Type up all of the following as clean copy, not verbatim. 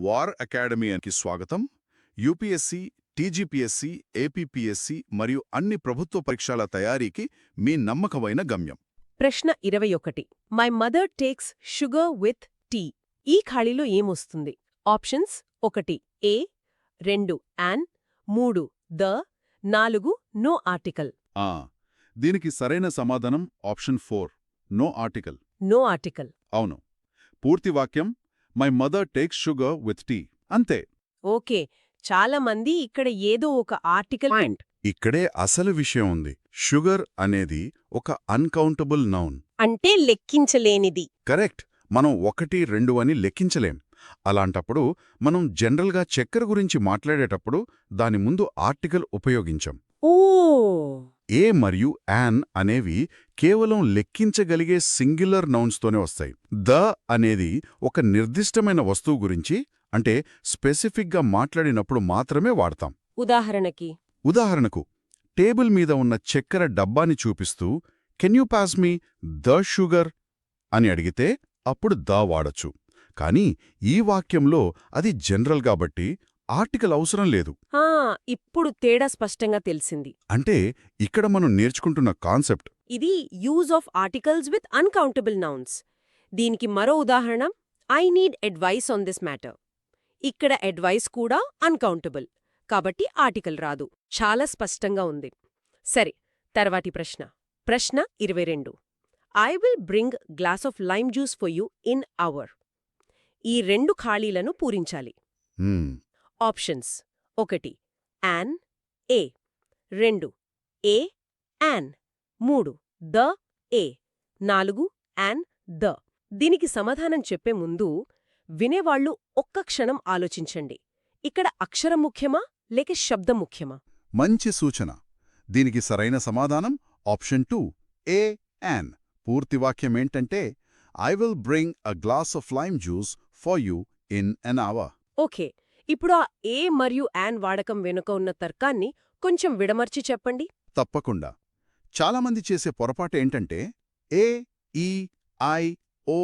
War అకాడమీకి స్వాగతం. UPSC, TGPSC, APPSC మరియు అన్ని ప్రభుత్వ పరీక్షల తయారీకి మీ నమ్మకమైన గమ్యం. ప్రశ్న 21. My mother takes sugar with tea. ఈ ఖాళీలో ఏమొస్తుంది? Options: 1 A, 2 an, 3 the, 4 no article. ఆ దీనికి సరైన సమాధానం option 4, no article. No article. అవును. పూర్తి వాక్యం my mother takes sugar with tea అంతే. ఓకే, చాలా మంది ఇక్కడ ఏదో ఒక ఆర్టికల్ పాయింట్. ఇక్కడే అసలు విషయం ఉంది. షుగర్ అనేది ఒక అన్కౌంటబుల్ నౌన్. అంటే లెక్కించలేనిది. కరెక్ట్. మనం 1, 2 అని లెక్కించలేం. అలాంటప్పుడు మనం జనరల్గా చక్కెర గురించి మాట్లాడేటప్పుడు దాని ముందు ఆర్టికల్ ఉపయోగించం. ఓ, ఏ మరియు యాన్ అనేవి కేవలం లెక్కించగలిగే సింగ్యులర్ నౌన్స్తోనే వస్తాయి. ద అనేది ఒక నిర్దిష్టమైన వస్తువు గురించి, అంటే స్పెసిఫిక్గా మాట్లాడినప్పుడు మాత్రమే వాడతాం. ఉదాహరణకు టేబుల్ మీద ఉన్న చక్కెర డబ్బాని చూపిస్తూ can you pass me the sugar అని అడిగితే అప్పుడు ద వాడొచ్చు. కానీ ఈ వాక్యంలో అది జనరల్ కాబట్టి ఆర్టికల్ అవసరం లేదు. ఇప్పుడు తేడా స్పష్టంగా తెలిసింది. అంటే ఇక్కడ మనం నేర్చుకుంటున్న కాన్సెప్ట్ ఇది use of articles with uncountable nouns. దీనికి మరో ఉదాహరణ: I need advice on this matter. ఇక్కడ అడ్వైస్ కూడా అన్కౌంటబుల్ కాబట్టి ఆర్టికల్ రాదు. చాలా స్పష్టంగా ఉంది. సరే, తర్వాతి ప్రశ్న. ప్రశ్న 22. I will bring glass of lime juice for you in our. ఈ 2 ఖాళీలను పూరించాలి. Options: 1 an, A, 2 A, an, 3 the, A, 4 an, the. దీనికి సమాధానం చెప్పే ముందు వినేవాళ్లు ఒక్క క్షణం ఆలోచించండి. ఇక్కడ అక్షరం ముఖ్యమా లేక శబ్దం ముఖ్యమా? మంచి సూచన. దీనికి సరైన సమాధానం ఆప్షన్ 2, ఏ, యాన్. పూర్తి వాక్యమేంటంటే I will bring a glass of lime juice for you in an hour. Okay, ఇప్పుడు ఆ ఏ మరియు యాన్ వాడకం వెనుక ఉన్న తర్కాన్ని కొంచెం విడమర్చి చెప్పండి. తప్పకుండా. చాలామంది చేసే పొరపాటు ఏంటంటే ఏ, ఈ, ఐ, ఓ,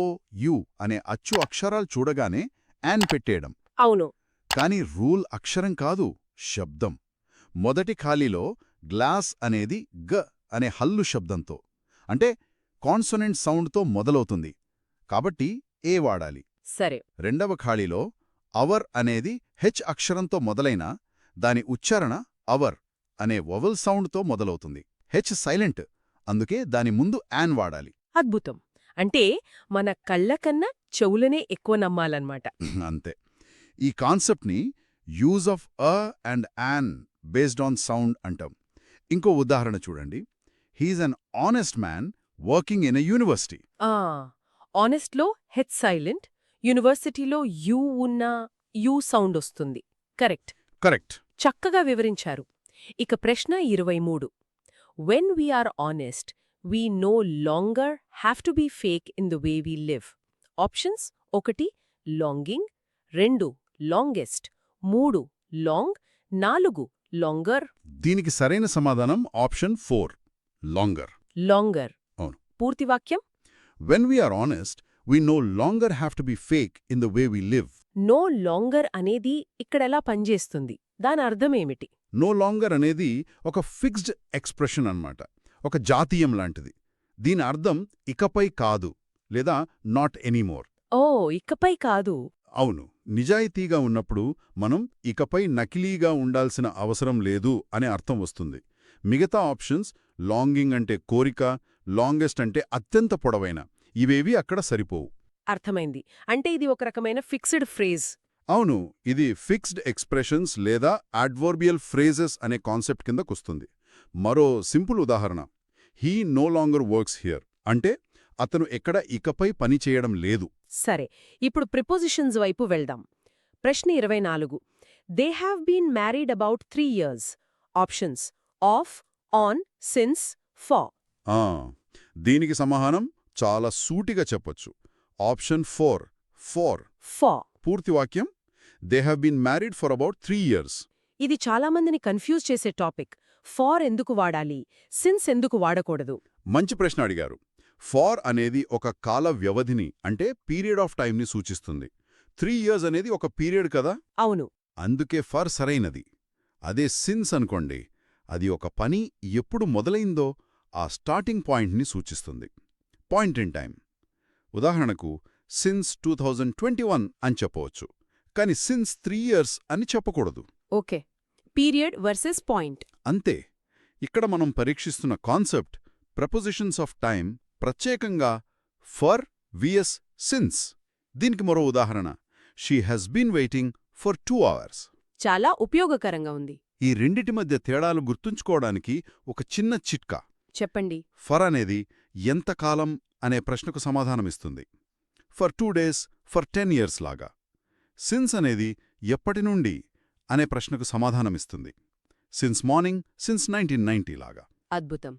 యు అనే అచ్చు అక్షరాలు చూడగానే యాన్ పెట్టేయడం. అవును. కాని రూల్ అక్షరం కాదు, శబ్దం. మొదటి ఖాళీలో గ్లాస్ అనేది గ అనే హల్లు శబ్దంతో, అంటే కాన్సొనెంట్ సౌండ్తో మొదలవుతుంది కాబట్టి ఏ వాడాలి. సరే. రెండవ ఖాళీలో అవర్ అనేది హెచ్ అక్షరంతో మొదలైన దాని ఉచ్చారణ అవర్ అనే వొవెల్ సౌండ్తో మొదలవుతుంది. హెచ్ సైలెంట్, అందుకే దాని ముందు యాన్ వాడాలి. అద్భుతం. అంటే మన కళ్ళకన్నా చెవులనే ఎక్కువ నమ్మాలన్నమాట. అంతే. ఈ కాన్సెప్ట్ని use of a and an based on sound అంటాం. ఇంకో ఉదాహరణ చూడండి. He's an honest man working in a university. ఆనెస్ట్లో హెచ్ సైలెంట్, యూనివర్సిటీలో యూ ఉన్న యూ సౌండ్ వస్తుంది. కరెక్ట్. చక్కగా వివరించారు. ఇక ప్రశ్న 23. When we are honest, we no longer have to be fake in the way we live. Options: 1 longing, 2 longest, 3 long, 4 longer. దీనికి సరైన సమాధానం ఆప్షన్ 4, లాంగర్. అవును. పూర్తి వాక్యం: when we are honest, we no longer have to be fake in the way we live. No longer అనేది ఇక్కడెలా పనిచేస్తుంది? దాని అర్థమేమిటి? No longer అనేది ఒక ఫిక్స్డ్ ఎక్స్ప్రెషన్ అన్నమాట. ఒక జాతీయం లాంటిది. దీని అర్థం ఇకపై కాదు లేదా నాట్ ఎనీమోర్. ఇకపై కాదు. అవును. నిజాయితీగా ఉన్నప్పుడు మనం ఇకపై నకిలీగా ఉండాల్సిన అవసరం లేదు అనే అర్థం వస్తుంది. మిగతా ఆప్షన్స్ లాంగింగ్ అంటే కోరిక, లాంగెస్ట్ అంటే అత్యంత పొడవైన, ఇవేవి అక్కడ సరిపోవు. అర్థమైంది. అంటే ఇది ఒక రకమైన ఫిక్స్డ్ ఫ్రేజ్. అవును. ఇది ఫిక్స్డ్ ఎక్స్ప్రెషన్స్ లేదా అడ్వర్బియల్ ఫ్రేజెస్ అనే కాన్సెప్ట్ కిందకొస్తుంది. మరో సింపుల్ ఉదాహరణ: he no longer works here అంటే అతను ఎక్కడ ఇకపై పని చేయడం లేదు. సరే, ఇప్పుడు ప్రిపోజిషన్స్ వైపు వెళ్దాం. ప్రశ్న 24. They have been married about 3 years. Options: of, on, since, far. దీనికి సమాధానం చాలా సూటిగా చెప్పొచ్చు. Option 4, far. పూర్తి వాక్యం: they have been married for about 3 years. ఇది చాలామందిని కన్ఫ్యూజ్ చేసే టాపిక్. ఫార్ ఎందుకు వాడాలి, సిన్స్ ఎందుకు వాడకూడదు? మంచి ప్రశ్న అడిగారు. ఫార్ అనేది ఒక కాల వ్యవధిని అంటే పీరియడ్ ఆఫ్ టైంని సూచిస్తుంది. 3 years అనేది ఒక పీరియడ్ కదా, అవును. అందుకే ఫర్ సరైనది. అదే సిన్స్ అనుకోండి, అది ఒక పని ఎప్పుడు మొదలైందో ఆ స్టార్టింగ్ పాయింట్ని సూచిస్తుంది. Point in time. ఉదాహరణకు సిన్స్ 2021 అని చెప్పవచ్చు, కానీ సిన్స్ 3 years అని చెప్పకూడదు. ఓకే. Period versus point. అంతే. ఇక్కడ మనం పరీక్షిస్తున్న కాన్సెప్ట్ ప్రపోజిషన్స్ ఆఫ్ టైం, ప్రత్యేకంగా ఫర్ విఎస్ సిన్స్. దీనికి మరో ఉదాహరణ, she has been waiting for 2 hours. చాలా ఉపయోగకరంగా ఉంది. ఈ రెండిటి మధ్య తేడాలు గుర్తుంచుకోవడానికి ఒక చిన్న చిట్కా. చెప్పండి. ఫర్ అనేది ఎంతకాలం అనే ప్రశ్నకు సమాధానమిస్తుంది, ఫర్ 2 days, ఫర్ 10 years లాగా. సిన్స్ అనేది ఎప్పటి నుండి అనే ప్రశ్నకు సమాధానమిస్తుంది, సిన్స్ మార్నింగ్, సిన్స్ 1990 లాగా. అద్భుతం.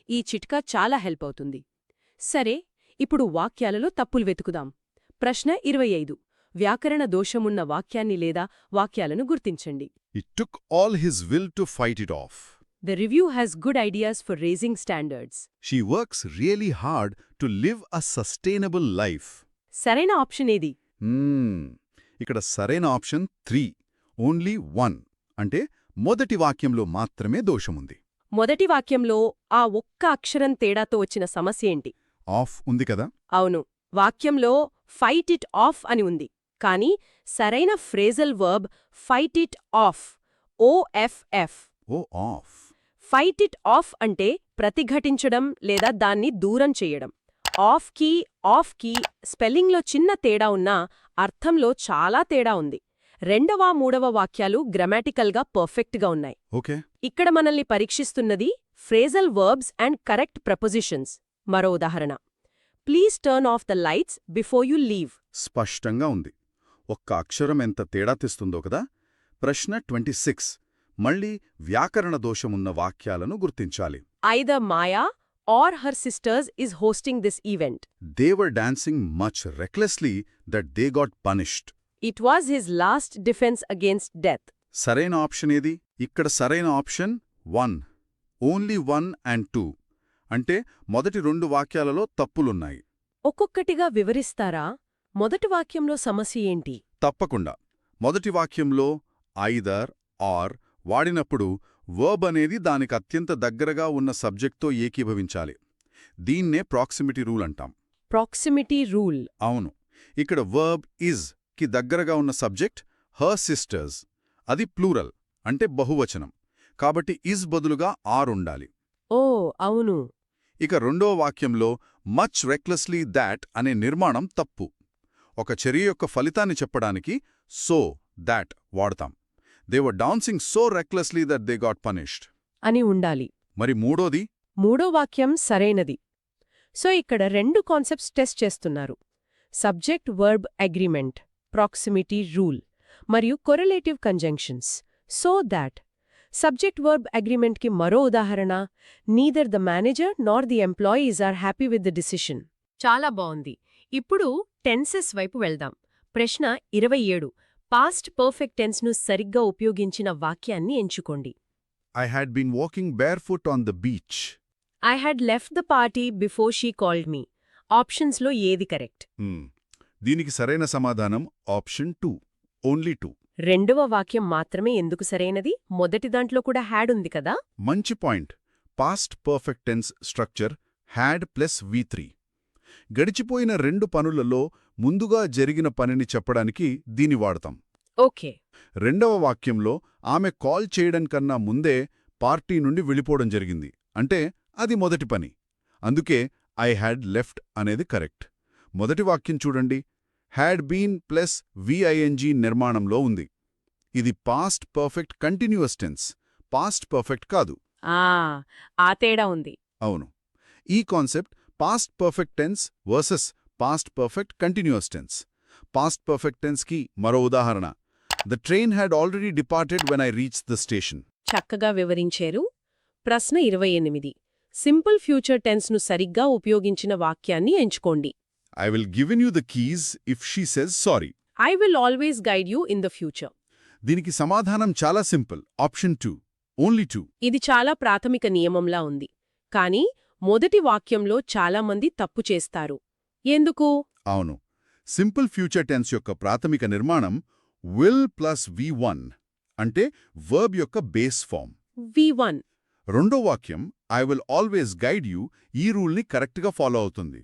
ఈ చిట్కా చాలా హెల్ప్ అవుతుంది. సరే, ఇప్పుడు వాక్యాలలో తప్పులు వెతుకుదాం. ప్రశ్న 25. వ్యాకరణ దోషమున్న వాక్యాన్ని లేదా వాక్యాలను గుర్తించండి. It took all his will to fight it off. The review has good ideas for raising standards. She works really hard to live a sustainable life. సరైన ఆప్షన్ ఏది? ఇక్కడ సరైన ఆప్షన్ 3, ఓన్లీ 1. అంటే మొదటి వాక్యంలో మాత్రమే దోషముంది. మొదటి వాక్యంలో ఆ ఒక్క అక్షరం తేడాతో వచ్చిన సమస్య ఏంటి? ఆఫ్ ఉంది కదా. అవును, వాక్యంలో ఫైట్ ఇట్ ఆఫ్ అని ఉంది, కానీ సరైన phrasal verb fight it of, OFF. O of. Fight it of అంటే ప్రతిఘటించడం లేదా దాన్ని దూరం చేయడం. ఆఫ్కి స్పెల్లింగ్లో చిన్న తేడా ఉన్నా అర్థంలో చాలా తేడా ఉంది. రెండవ, మూడవ వాక్యాలు గ్రామాటికల్గా పర్ఫెక్ట్గా ఉన్నాయి. ఓకే. ఇక్కడ మనల్ని పరీక్షిస్తున్నది phrasal verbs and correct prepositions. మరో ఉదాహరణ, please turn off the lights before you leave. స్పష్టంగా ఉంది. ఒక్క అక్షరం ఎంత తేడా తెస్తుందో కదా. ప్రశ్న 26. మళ్ళీ వ్యాకరణ దోషమున్న వాక్యాలను గుర్తించాలి. Either Maya or her sisters is hosting this event. They were dancing much recklessly that they got punished. It was his last defense against death. సరైన ఆప్షన్ ఏది? ఇక్కడ సరైన ఆప్షన్ 1. Only 1 and 2. అంటే మొదటి 2 వాక్యాలలో తప్పులున్నాయి. ఒక్కొక్కటిగా వివరిస్తారా? మొదటి వాక్యంలో సమస్య ఏంటి? తప్పకుండా. మొదటి వాక్యంలో ఐదర్ ఆర్ వాడినప్పుడు వర్బ్ అనేది దానికి అత్యంత దగ్గరగా ఉన్న సబ్జెక్ట్తో ఏకీభవించాలి. దీన్నే ప్రాక్సిమిటీ రూల్ అంటాం. Proximity rule. అవును. ఇక్కడ వర్బ్ ఇజ్ కి దగ్గరగా ఉన్న సబ్జెక్ట్ హర్ సిస్టర్స్. అది ప్లూరల్, అంటే బహువచనం. కాబట్టి ఇజ్ బదులుగా ఆర్ ఉండాలి. ఓ అవును. ఇక రెండో వాక్యంలో మచ్ రెక్లెస్లీ దాట్ అనే నిర్మాణం తప్పు. ఒక చర్య యొక్క ఫలితాన్ని చెప్పడానికి సో, దాట్ వాడతాం. They were dancing so recklessly that they got punished అని ఉండాలి. మరి మూడోది? మూడో వాక్యం సరైనది. సో ఇక్కడ 2 కాన్సెప్ట్స్ టెస్ట్ చేస్తున్నారు. Subject verb agreement, proximity rule, మరియు correlative conjunctions, so that. Subject verb అగ్రిమెంట్కి మరో ఉదాహరణ, neither the manager nor the employees are happy with the decision. చాలా బావుంది. ఇప్పుడు టెన్సెస్ వైపు వెళ్దాం. ప్రశ్న 27. పాస్ట్ పర్ఫెక్ట్ టెన్స్ను సరిగ్గా ఉపయోగించిన వాక్యాన్ని ఎంచుకోండి. I had been walking barefoot on the beach. I had left the party before she called me. ఆప్షన్స్లో ఏది కరెక్ట్? దీనికి సరైన సమాధానం ఆప్షన్ 2, ఓన్లీ 2. రెండవ వాక్యం మాత్రమే ఎందుకు సరైనది? మొదటి దాంట్లో కూడా హ్యాడ్ ఉంది కదా. మంచి point. Past perfect tense structure had plus V3. గడిచిపోయిన 2 పనులలో ముందుగా జరిగిన పనిని చెప్పడానికి దీని వాడతాం. ఓకే. రెండవ వాక్యంలో ఆమె కాల్ చేయడం కన్నా ముందే పార్టీ నుండి వెళ్ళిపోవడం జరిగింది, అంటే అది మొదటి పని. అందుకే ఐ హ్యాడ్ లెఫ్ట్ అనేది కరెక్ట్. మొదటి వాక్యం చూడండి, హ్యాడ్ బీన్ ప్లస్ VING నిర్మాణంలో ఉంది. ఇది past perfect continuous tense, past perfect కాదు. ఆ తేడా ఉంది. అవును. ఈ concept past perfect tense versus past perfect continuous tense. Past perfect టెన్స్కి మరో ఉదాహరణ, the train had already departed when I reach the station. చక్కగా వివరించారు. ప్రశ్న 28. సింపుల్ ఫ్యూచర్ టెన్స్ను సరిగ్గా ఉపయోగించిన వాక్యాన్ని ఎంచుకోండి. I will given you the కీజ్ if she SEZ sorry. I will always guide you in the future. దీనికి సమాధానం చాలా సింపుల్, ఆప్షన్ 2, ఓన్లీ 2. ఇది చాలా ప్రాథమిక నియమంలా ఉంది, కానీ మొదటి వాక్యంలో చాలామంది తప్పు చేస్తారు. ఎందుకు? అవును. సింపుల్ ఫ్యూచర్ టెన్స్ యొక్క ప్రాథమిక నిర్మాణం విల్ ప్లస్ V1 అంటే వర్బ్ యొక్క బేస్ ఫామ్. V1. రెండో వాక్యం I will always guide you ఈ రూల్ని కరెక్ట్గా ఫాలో అవుతుంది.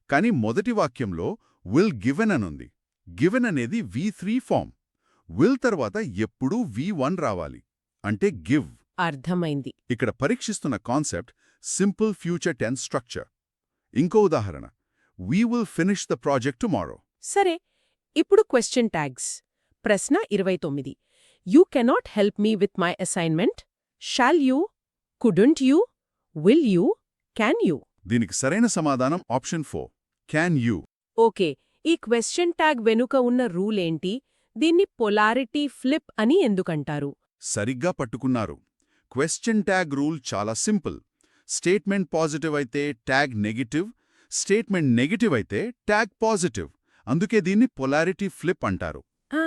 కానీ మొదటి వాక్యంలో విల్ గివెన్ అనుంది. గివెన్ అనేది V3 ఫామ్. విల్ తర్వాత ఎప్పుడూ V1 రావాలి అంటే గివ్. అర్థమైంది. ఇక్కడ పరీక్షిస్తున్న concept simple future tense structure. ఇంకో ఉదాహరణ we will finish the project tomorrow. సరే, ఇప్పుడు క్వశ్చన్ ట్యాగ్స్. ప్రశ్న 29. You cannot help me with my assignment. Shall you, couldn't you, will you, can you? దీనికి సరైన సమాధానం ఆప్షన్ 4 క్యాన్ యూ. ఓకే, ఈ question tag వెనుక ఉన్న రూల్ ఏంటి? దీన్ని పొలారిటీ ఫ్లిప్ అని ఎందుకంటారు? సరిగ్గా పట్టుకున్నారు. క్వశ్చన్ ట్యాగ్ రూల్ చాలా సింపుల్. స్టేట్మెంట్ పాజిటివ్ అయితే ట్యాగ్ నెగటివ్, స్టేట్మెంట్ నెగటివ్ అయితే ట్యాగ్ పాజిటివ్. అందుకే దీన్ని పొలారిటీ ఫ్లిప్ అంటారు. ఆ,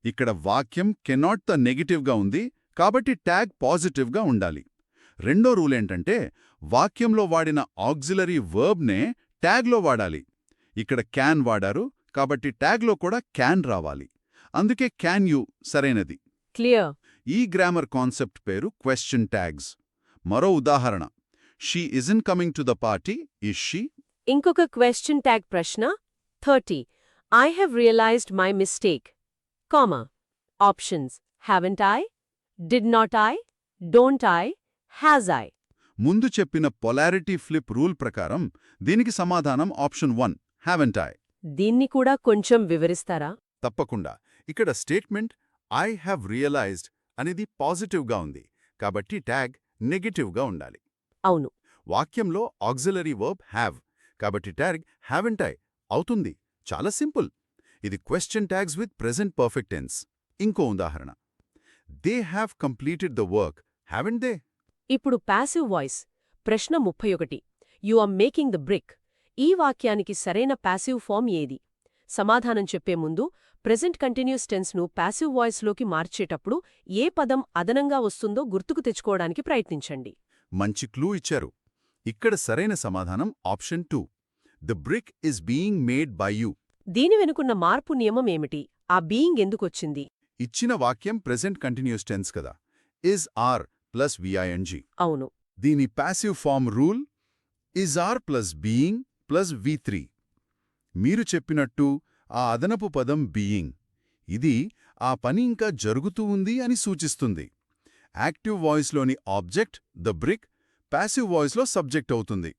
ఇక్కడ వాక్యం కెనాట్ ద నెగటివ్గా ఉంది కాబట్టి ట్యాగ్ పాజిటివ్గా ఉండాలి. రెండో రూల్ ఏంటంటే వాక్యంలో వాడిన ఆక్సిలరీ వర్బ్నే ట్యాగ్లో వాడాలి. ఇక్కడ క్యాన్ వాడారు కాబట్టి ట్యాగ్లో కూడా క్యాన్ రావాలి. అందుకే క్యాన్ యూ సరైనది. క్లియర్. ఈ గ్రామర్ కాన్సెప్ట్ పేరు క్వశ్చన్ ట్యాగ్స్. మరో ఉదాహరణ she isn't coming to the party, is she? ఇంకొక క్వశ్చన్ ట్యాగ్ ప్రశ్న 30. I have realised my mistake, comma. Options haven't I, did not I, don't I, has I? ముందు చెప్పిన polarity flip rule ప్రకారం దీనికి సమాధానం option 1 haven't I. దీన్ని కూడా కొంచెం వివరిస్తారా? తప్పకుండా. ఇక్కడ స్టేట్మెంట్ ఐ హ్యావ్ రియలైజ్డ్ అనేది పాజిటివ్గా ఉంది కాబట్టి ట్యాగ్ నెగటివ్గా ఉండాలి. అవును. వాక్యంలో ఆక్సిలరీ వర్బ్ హ్యావ్ కాబట్టి ట్యాగ్ హ్యావెంట్ ఐ అవుతుంది. చాలా సింపుల్. ఇది question tags with present perfect tense. ఇంకో ఉదాహరణ they have completed the work, haven't they? ఇప్పుడు ప్యాసివ్ వాయిస్. ప్రశ్న 31. You are making the brick. ఈ వాక్యానికి సరైన ప్యాసివ్ ఫామ్ ఏది? సమాధానం చెప్పే ముందు ప్రెజెంట్ కంటిన్యూస్ టెన్స్ను ప్యాసివ్ వాయిస్లోకి మార్చేటప్పుడు ఏ పదం అదనంగా వస్తుందో గుర్తుకు తెచ్చుకోవడానికి ప్రయత్నించండి. మంచి క్లూ ఇచ్చారు. ఇక్కడ సరైన సమాధానం option 2 the brick is being made by you. దీని వెనుకున్న మార్పు నియమం ఏమిటి? ఆ బీయింగ్ ఎందుకొచ్చింది? ఇచ్చిన వాక్యం ప్రెజెంట్ కంటిన్యూస్ టెన్స్ కదా, ఇస్ ఆర్ ప్లస్ విఐఎన్జీ. అవును. దీని passive form rule is are plus being plus V3. మీరు చెప్పినట్టు ఆ అదనపు పదం బీయింగ్, ఇది ఆ పని ఇంకా జరుగుతూ ఉంది అని సూచిస్తుంది. యాక్టివ్ వాయిస్లోని ఆబ్జెక్ట్ ద బ్రిక్ ప్యాసివ్ వాయిస్లో సబ్జెక్ట్ అవుతుంది.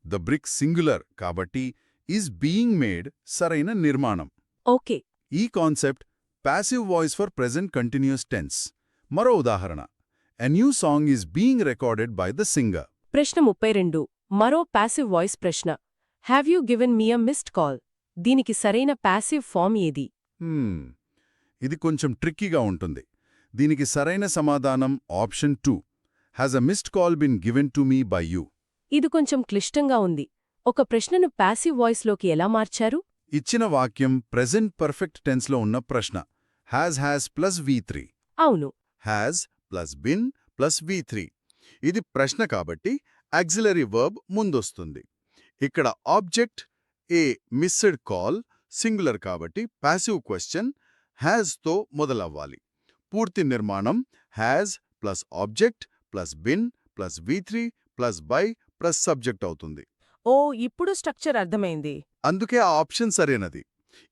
ద బ్రిక్ సింగులర్ కాబట్టి ఈజ్ బీయింగ్ మేడ్ సరైన నిర్మాణం. ఓకే. ఈ concept passive voice for present continuous tense. మరో ఉదాహరణ a new song is being recorded by the singer. ప్రశ్న 32. మరో ప్యాసివ్ వాయిస్ ప్రశ్న. Have you given me a missed call. దీనికి సరైన ప్యాసివ్ ఫామ్ ఏది? ఇది కొంచెం ట్రిక్కీగా ఉంటుంది. దీనికి సరైన సమాధానం option 2 has a missed call been given to me by you. ఇది కొంచెం క్లిష్టంగా ఉంది. ఒక ప్రశ్నను ప్యాసివ్ వాయిస్లోకి ఎలా మార్చారు? ఇచ్చిన వాక్యం ప్రెజెంట్ పర్ఫెక్ట్ టెన్స్లో ఉన్న ప్రశ్న హ్యాజ్ ప్లస్ V3. అవును. Has plus been plus V3. ఇది ప్రశ్న కాబట్టి ఆక్సిలరీ వర్బ్ ముందొస్తుంది. ఇక్కడ ఆబ్జెక్ట్ ఏ మిస్డ్ కాల్ సింగులర్ కాబట్టి ప్యాసివ్ క్వశ్చన్ హ్యాజ్తో మొదలవ్వాలి. పూర్తి నిర్మాణం has plus object plus been plus V3 plus by plus subject అవుతుంది. ఓ, ఇప్పుడు స్ట్రక్చర్ అర్థమైంది. అందుకే ఆ ఆప్షన్ సరైనది.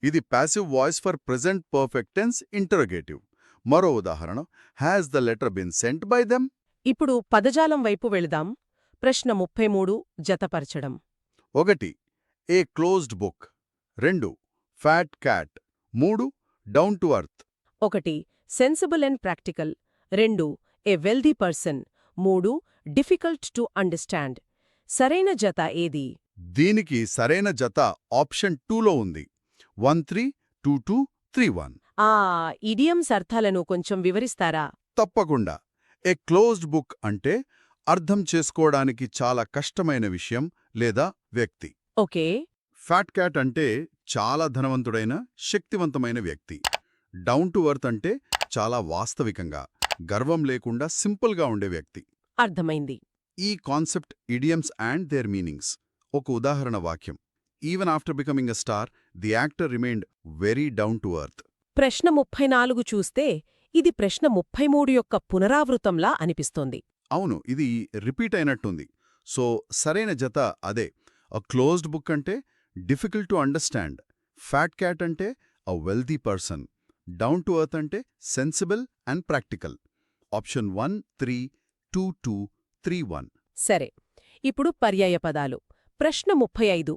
ఇది passive voice for present perfect tense interrogative. మరో ఉదాహరణ has the letter been sent by them. ఇప్పుడు పదజాలం వైపు వెళదాం. ప్రశ్న 33. జతపరచడం. 1 a closed book, 2 fat cat, 3 down to earth. 1 sensible and practical, 2 a wealthy person, 3 difficult to understand. సరైన జత ఏది? దీనికి సరైన జత ఆప్షన్ 2లో ఉంది. 132231. ఆ ఇడియమ్స్ అర్థాలను కొంచెం వివరిస్తారా? తప్పకుండా. ఏ క్లోజ్డ్ బుక్ అంటే అర్థం చేసుకోవడానికి చాలా కష్టమైన విషయం లేదా వ్యక్తి. ఓకే. ఫ్యాట్ క్యాట్ అంటే చాలా ధనవంతుడైన శక్తివంతమైన వ్యక్తి. డౌన్ టు ఎర్త్ అంటే చాలా వాస్తవికంగా గర్వం లేకుండా సింపుల్గా ఉండే వ్యక్తి. అర్థమైంది. ఈ concept idioms and their meanings. ఒక ఉదాహరణ వాక్యం even after becoming a star the actor remained very down to earth. ప్రశ్న 34 చూస్తే ఇది ప్రశ్న 33 యొక్క పునరావృతంలా అనిపిస్తోంది. అవును, ఇది రిపీట్ అయినట్టుంది. సో సరైన జత అదే. అ క్లోజ్డ్ బుక్ అంటే difficult to understand, fat cat అంటే a wealthy person, down to earth అంటే సెన్సిబుల్ అండ్ ప్రాక్టికల్. ఆప్షన్ 1, 3, 2, 2, 3, 1. సరే, ఇప్పుడు పర్యాయపదాలు. ప్రశ్న 35.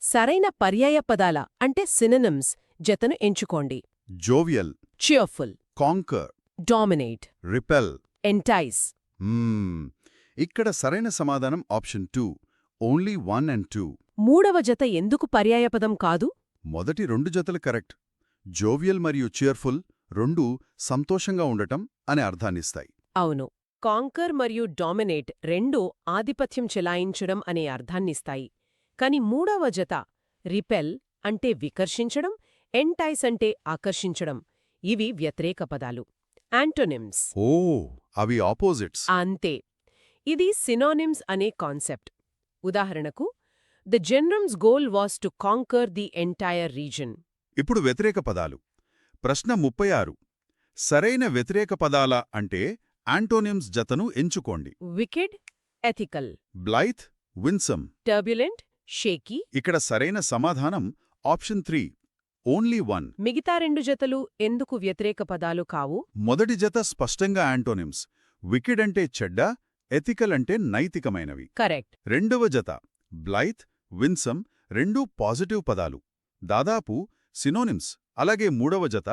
సరైన పర్యాయపదాల అంటే సినోనిమ్స్ జతను ఎంచుకోండి. Jovial, cheerful, conquer, dominate, repel. Entice. ఇక్కడ సరైన సమాధానం ఆప్షన్ 2, ఓన్లీ 1 and 2. మూడవ జత ఎందుకు పర్యాయపదం కాదు? మొదటి 2 జతలు కరెక్ట్. జోవియల్ మరియు చియర్ఫుల్ రెండూ సంతోషంగా ఉండటం అనే అర్థాన్నిస్తాయి. అవును, కాంకర్ మరియు డామినేట్ రెండూ ఆధిపత్యం చెలాయించడం అనే అర్థాన్నిస్తాయి. కాని మూడవ జత రిపెల్ అంటే వికర్షించడం, ఎంటైస్ అంటే ఆకర్షించడం ఇవి వ్యతిరేక పదాలు, యాంటోనిమ్స్. ఓ, అవి ఆపోజిట్స్. అంతే. ఇది సినోనిమ్స్ అనే కాన్సెప్ట్. ఉదాహరణకు, the general's goal was to conquer the entire region. ఇప్పుడు వ్యతిరేక పదాలు. ప్రశ్న 36. సరైన వ్యతిరేక పదాల అంటే యాంటోనిమ్స్ జతను ఎంచుకోండి. Wicked, ethical, blithe, winsome. Turbulent, shaky. ఇక్కడ సరైన సమాధానం ఆప్షన్ 3, ఓన్లీ 1. మిగతా రెండు జతలు ఎందుకు వ్యతిరేక పదాలు కావు? మొదటి జత స్పష్టంగా యాంటోనిమ్స్. వికెడ్ అంటే చెడ్డ, ఎథికల్ అంటే నైతికమైనవి. కరెక్ట్. రెండవ జత బ్లైత్, విన్సమ్ రెండూ పాజిటివ్ పదాలు, దాదాపు సినోనిమ్స్. అలాగే మూడవ జత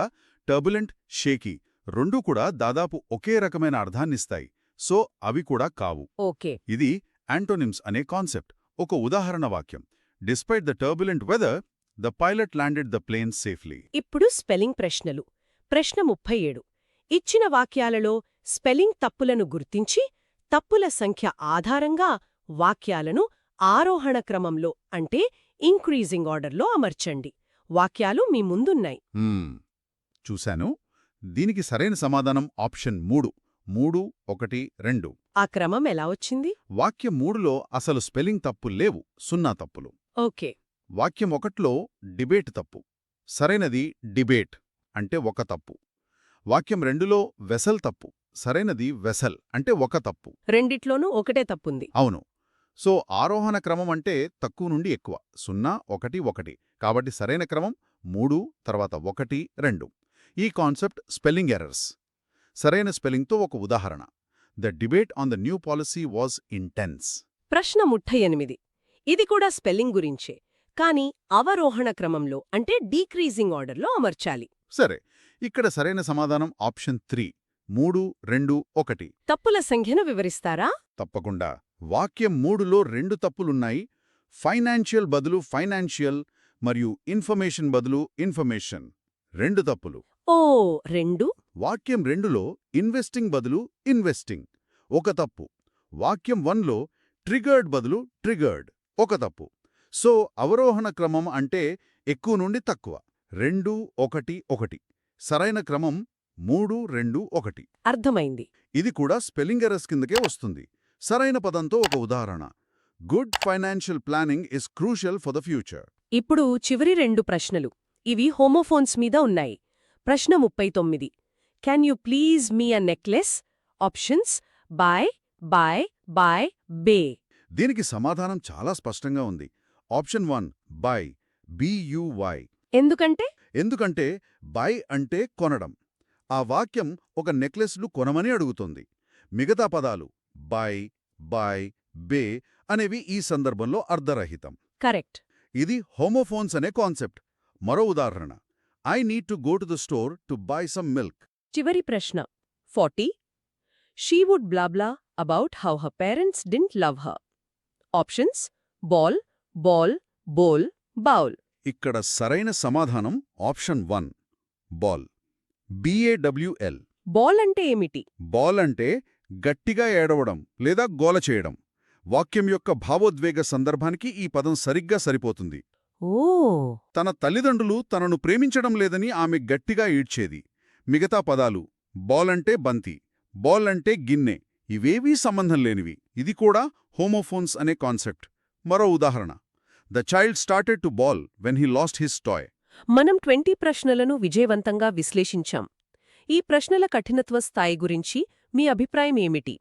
టర్బులెంట్, షేకీ రెండూ కూడా దాదాపు ఒకే రకమైన అర్థాన్నిస్తాయి. సో అవి కూడా కావు. ఓకే. ఇది యాంటోనిమ్స్ అనే కాన్సెప్ట్. ఒక ఉదాహరణ వాక్యం. Despite the turbulent weather, the pilot landed the plane safely. ఇప్పుడు స్పెల్లింగ్ ప్రశ్నలు. ప్రశ్న 37. ఇచ్చిన వాక్యాలలో స్పెల్లింగ్ తప్పులను గుర్తించి తప్పుల సంఖ్య ఆధారంగా వాక్యాలను ఆరోహణ క్రమంలో అంటే ఇంక్రీజింగ్ ఆర్డర్లో అమర్చండి. వాక్యాలు మీ ముందున్నాయి. చూశాను. దీనికి సరైన సమాధానం ఆప్షన్ 3, 3, 1, 2. ఆ క్రమం ఎలా వచ్చింది? వాక్యం 3లో అసలు స్పెల్లింగ్ తప్పులు లేవు, 0 తప్పులు. ఓకే. వాక్యం 1లో డిబేట్ తప్పు, సరైనది డిబేట్ అంటే 1 తప్పు. వాక్యం 2లో వెసల్ తప్పు, సరైనది వెసల్ అంటే 1 తప్పు. రెండిట్లోనూ ఒకటే తప్పుంది. అవును. సో ఆరోహణ క్రమం అంటే తక్కువ నుండి ఎక్కువ, 0, 1, 1. కాబట్టి సరైన క్రమం 3, తర్వాత 1, 2. ఈ కాన్సెప్ట్ స్పెల్లింగ్ ఎర్రర్స్. సరైన స్పెల్లింగ్తో ఒక ఉదాహరణ. The debate on the new policy was intense. ప్రశ్న 38. ఇది కూడా స్పెల్లింగ్ గురించే, కానీ అవరోహణ క్రమంలో అంటే డీక్రీజింగ్ ఆర్డర్లో అమర్చాలి. సరే, ఇక్కడ సరైన సమాధానం ఆప్షన్ 3, 3, 2, 1. తప్పుల సంఖ్యను వివరిస్తారా? తప్పకుండా. వాక్యం 3లో 2 తప్పులున్నాయి. ఫైనాన్షియల్ బదులు ఫైనాన్షియల్ మరియు ఇన్ఫర్మేషన్ బదులు ఇన్ఫర్మేషన్ 2 తప్పులు. ఓ, 2. వాక్యం 2లో ఇన్వెస్టింగ్ బదులు ఇన్వెస్టింగ్ 1 తప్పు. వాక్యం 1లో ట్రిగర్డ్ బదులు ట్రిగర్డ్ 1 తప్పు. సో అవరోహణ క్రమం అంటే ఎక్కువ నుండి తక్కువ, 2, 1, 1. సరైన క్రమం 3, 2, 1. అర్థమైంది. ఇది కూడా స్పెల్లింగ్ ఎర్రర్స్ కిందకే వస్తుంది. సరైన పదంతో ఒక ఉదాహరణ. Good financial planning is crucial for the future. ఇప్పుడు చివరి 2 ప్రశ్నలు. ఇవి హోమోఫోన్స్ మీద ఉన్నాయి. ప్రశ్న 39. Can you please me a necklace? Options by, buy, bye, bay. దీనికి సమాధానం చాలా స్పష్టంగా ఉంది. Option 1 buy, BUY. ఎందుకంటే బై అంటే కొనడం. ఆ వాక్యం ఒక నెక్లెస్లు కొనమని అడుగుతుంది. మిగతా పదాలు బై, బాయ్, బే అనేవి ఈ సందర్భంలో అర్ధరహితం. కరెక్ట్. ఇది హోమోఫోన్స్ అనే కాన్సెప్ట్. మరో ఉదాహరణ. I need to go to the store to buy some milk. చివరి ప్రశ్న 40. She would blah blah about how her parents didn't love her. Options ball, bawl, bole, bowl. ఇక్కడ సరైన సమాధానం ఆప్షన్ 1 బాల్, BAWL. బాల్ అంటే ఏమిటి? Ball అంటే గట్టిగా ఏడవడం లేదా గోల చేయడం. వాక్యం యొక్క భావోద్వేగ సందర్భానికి ఈ పదం సరిగ్గా సరిపోతుంది. ఓ, తన తల్లిదండ్రులు తనను ప్రేమించడం లేదని ఆమె గట్టిగా ఈడ్చేది. మిగతా పదాలు బాల్ అంటే బంతి, బాల్ అంటే గిన్నె ఇవేవీ సంబంధం లేనివి. ఇది కూడా హోమోఫోన్స్ అనే కాన్సెప్ట్. మరో ఉదాహరణ. The child started to ball when he lost his toy. మనం 20 ప్రశ్నలను విజయవంతంగా విశ్లేషించాం. ఈ ప్రశ్నల కఠినత్వ స్థాయి గురించి మీ అభిప్రాయం ఏమిటి?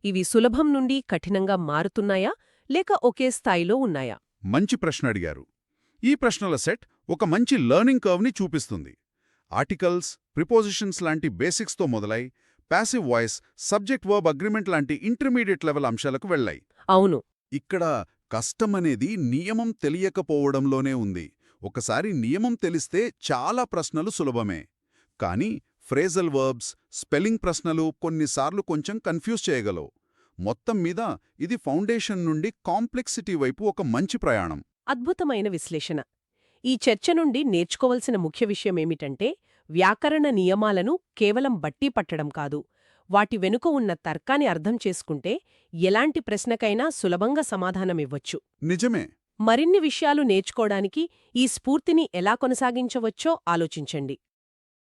ఇవి సులభం నుండి కఠినంగా మారుతున్నాయా లేక ఒకే స్థాయిలో ఉన్నాయా? మంచి ప్రశ్న అడిగారు. ఈ ప్రశ్నల సెట్ ఒక మంచి లెర్నింగ్ కర్వ్ని చూపిస్తుంది. ఆర్టికల్స్, ప్రిపోజిషన్స్ లాంటి బేసిక్స్తో మొదలై passive voice, subject verb agreement లాంటి ఇంటర్మీడియట్ లెవెల్ అంశాలకు వెళ్ళాయి. అవును. ఇక్కడ కష్టమనేది నియమం తెలియకపోవడంలోనే ఉంది. ఒకసారి నియమం తెలిస్తే చాలా ప్రశ్నలు సులభమే. కానీ ఫ్రేజల్ వర్బ్స్, స్పెల్లింగ్ ప్రశ్నలు కొన్నిసార్లు కొంచెం కన్ఫ్యూజ్ చేయగలవు. మొత్తం మీద ఇది ఫౌండేషన్ నుండి కాంప్లెక్సిటీ వైపు ఒక మంచి ప్రయాణం. అద్భుతమైన విశ్లేషణ. ఈ చర్చ నుండి నేర్చుకోవలసిన ముఖ్య విషయమేమిటంటే, వ్యాకరణ నియమాలను కేవలం బట్టి పట్టడం కాదు, వాటి వెనుక ఉన్న తర్కాన్ని అర్థం చేసుకుంటే ఎలాంటి ప్రశ్నకైనా సులభంగా సమాధానమివ్వొచ్చు. నిజమే. మరిన్ని విషయాలు నేర్చుకోవడానికి ఈ స్ఫూర్తిని ఎలా కొనసాగించవచ్చో ఆలోచించండి.